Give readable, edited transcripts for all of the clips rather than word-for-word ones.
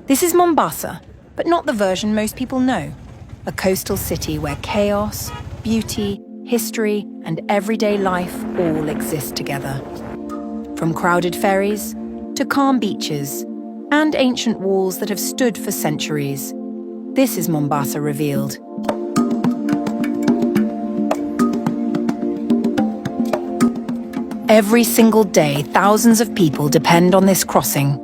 This is Mombasa, but not the version most people know. A coastal city where chaos, beauty, history, and everyday life all exist together. From crowded ferries to calm beaches and ancient walls that have stood for centuries, this is Mombasa revealed. Every single day, thousands of people depend on this crossing.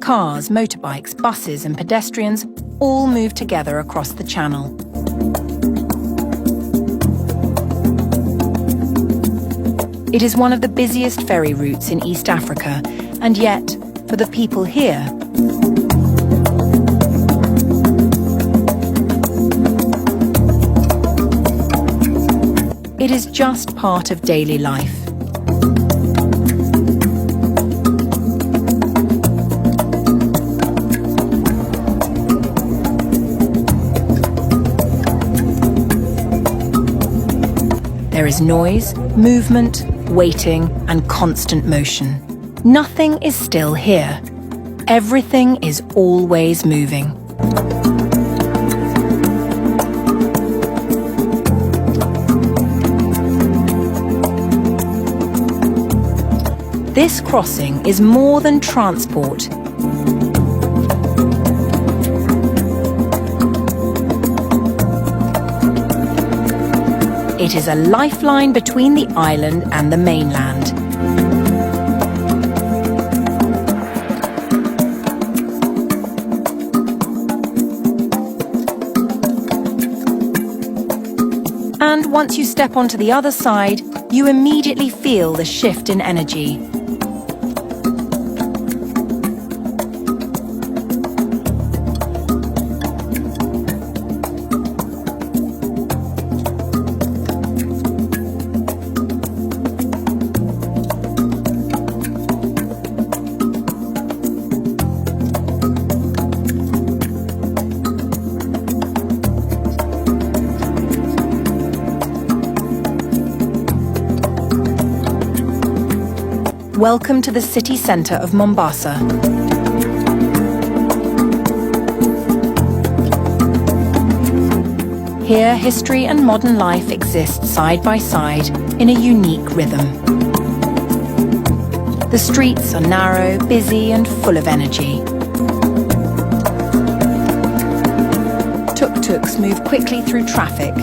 Cars, motorbikes, buses, and pedestrians all move together across the channel. It is one of the busiest ferry routes in East Africa, and yet, for the people here, it is just part of daily life. There is noise, movement, waiting, and constant motion. Nothing is still here. Everything is always moving. This crossing is more than transport. It is a lifeline between the island and the mainland. And once you step onto the other side, you immediately feel the shift in energy. Welcome to the city centre of Mombasa. Here, history and modern life exist side by side in a unique rhythm. The streets are narrow, busy, and full of energy. Tuk-tuks move quickly through traffic.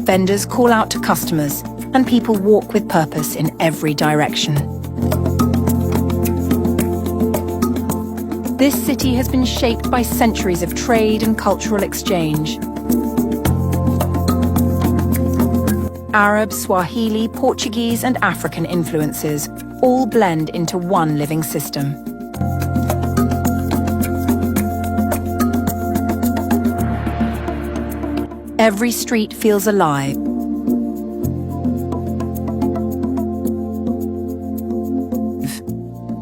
Vendors call out to customers, and people walk with purpose in every direction. This city has been shaped by centuries of trade and cultural exchange. Arab, Swahili, Portuguese, and African influences all blend into one living system. Every street feels alive.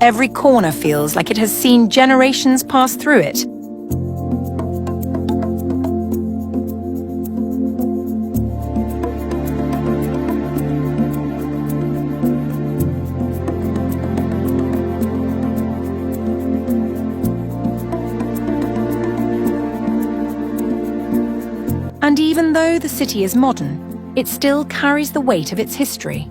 Every corner feels like it has seen generations pass through it. And even though the city is modern, it still carries the weight of its history.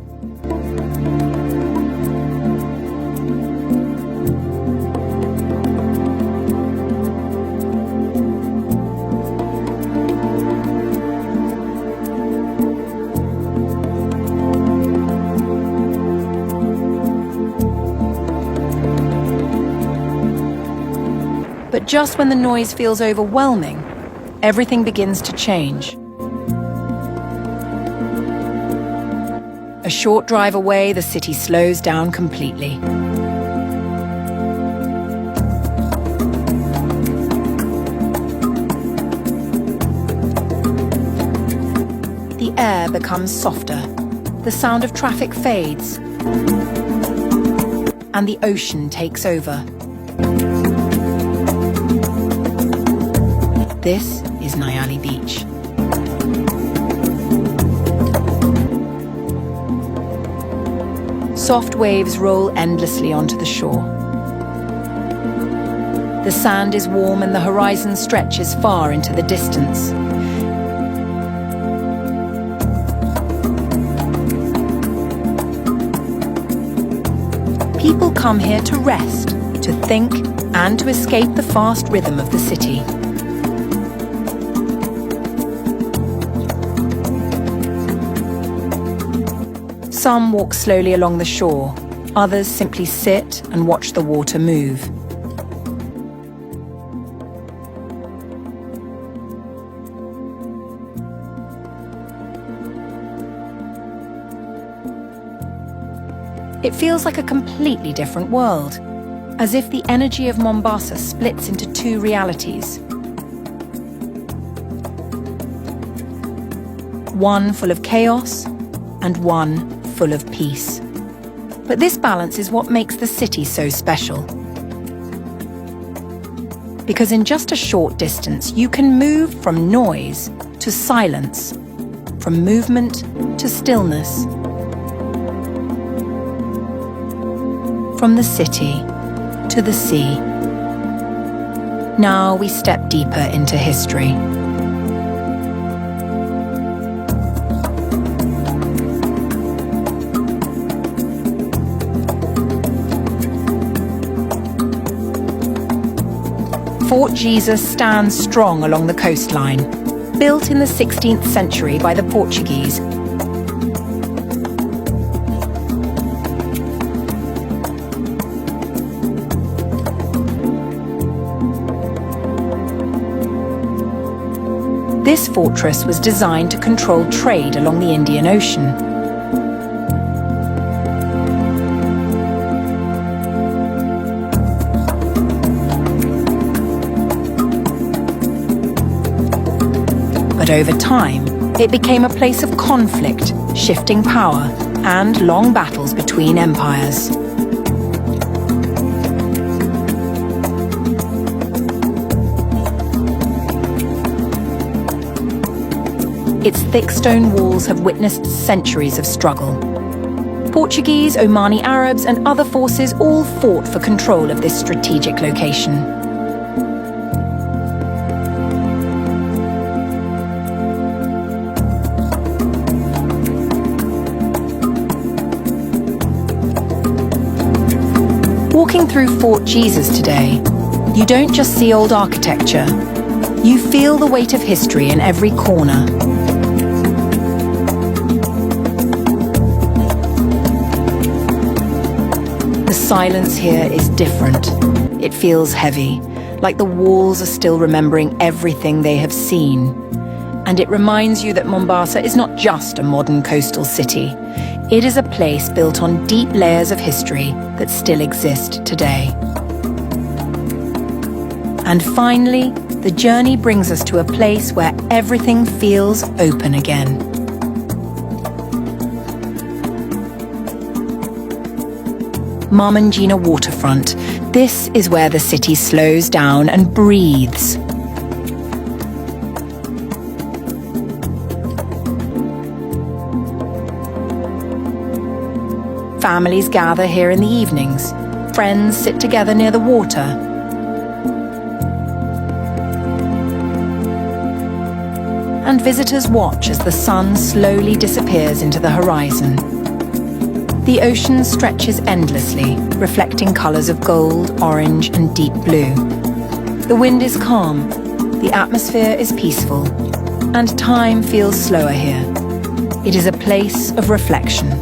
But just when the noise feels overwhelming, everything begins to change. A short drive away, the city slows down completely. The air becomes softer, the sound of traffic fades, and the ocean takes over. This is Nyali Beach. Soft waves roll endlessly onto the shore. The sand is warm and the horizon stretches far into the distance. People come here to rest, to think, and to escape the fast rhythm of the city. Some walk slowly along the shore, others simply sit and watch the water move. It feels like a completely different world, as if the energy of Mombasa splits into two realities. One full of chaos, and one full of peace. But this balance is what makes the city so special. Because in just a short distance, you can move from noise to silence, from movement to stillness. From the city to the sea. Now we step deeper into history. Fort Jesus stands strong along the coastline, built in the 16th century by the Portuguese. This fortress was designed to control trade along the Indian Ocean. But over time, it became a place of conflict, shifting power, and long battles between empires. Its thick stone walls have witnessed centuries of struggle. Portuguese, Omani Arabs, and other forces all fought for control of this strategic location. Walking through Fort Jesus today, you don't just see old architecture. You feel the weight of history in every corner. The silence here is different. It feels heavy, like the walls are still remembering everything they have seen. And it reminds you that Mombasa is not just a modern coastal city. It is a place built on deep layers of history that still exist today. And finally, the journey brings us to a place where everything feels open again. Marmanjina Waterfront. This is where the city slows down and breathes. Families gather here in the evenings. Friends sit together near the water. And visitors watch as the sun slowly disappears into the horizon. The ocean stretches endlessly, reflecting colours of gold, orange, and deep blue. The wind is calm, the atmosphere is peaceful, and time feels slower here. It is a place of reflection.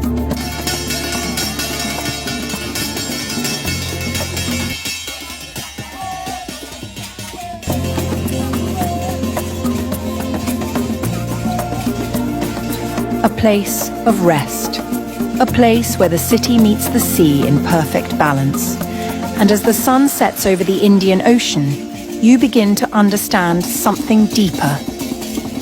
A place of rest. A place where the city meets the sea in perfect balance. And as the sun sets over the Indian Ocean, you begin to understand something deeper.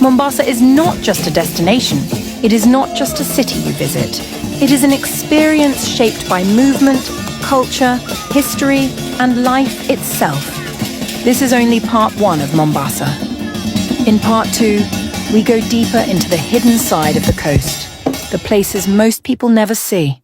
Mombasa is not just a destination. It is not just a city you visit. It is an experience shaped by movement, culture, history, and life itself. This is only part one of Mombasa. In part two, we go deeper into the hidden side of the coast, the places most people never see.